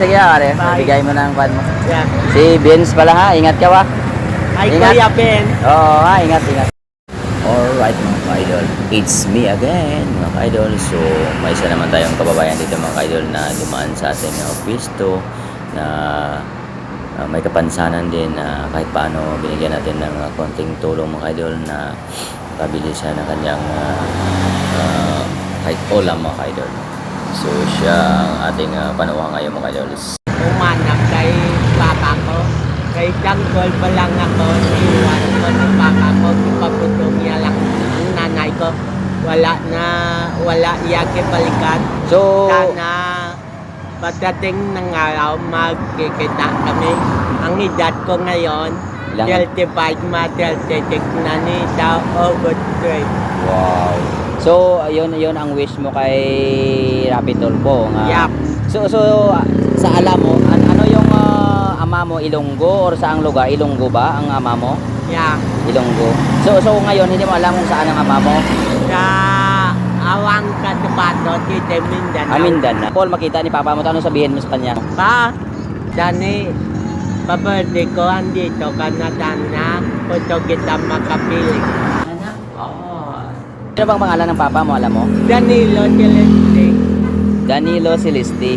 Sige, pare. Bye. Bigay mo na ang pan mo. Yeah. Si Vince pala ha. Ingat ka wa. Ay, Ingat. Kuya Ben. Oo ha. Ingat, ingat. Alright mga ka-idol. It's me again mga ka-idol. So, may isa naman tayong kababayan dito mga ka-idol na dumaan sa ating pisto na may kapansanan din na kahit paano binigyan natin ng konting tulong mga ka-idol na pabili siya ng kanyang kahit ulam mga ka-idol. So, siya ang ating panuha ngayon mga ka-idol. Umanak kay papa ko. Kay Tanggol pa lang ako. Iwan ko ng papa ko. Ipaputong niya lang ang nanay ko. Wala iyake balikan. So, Sana pagdating ng araw, magkikita kami. Ang edad ko ngayon, Ilang? 35 na ni sa overtrade. wow. So, ayun ang wish mo kay Rapi Tulfo nga. Yup. So sa alam mo, ano yung ama mo, Ilonggo or saang lugar? Ilonggo ba ang ama mo? Yeah. Ilonggo. So ngayon hindi mo alam kung saan ang ama mo? Sa Awang Katabato, Tite Mindanao. Mindanao. Paul, makita ni papa mo, ano sabihin mo sa kanya? Pa, Dani, pa-birthday ko, andito ka na sana. Kung kita makapili. Anak? Ano bang pangalan ng papa mo, alam mo? Danilo Celeste. Danilo Celeste.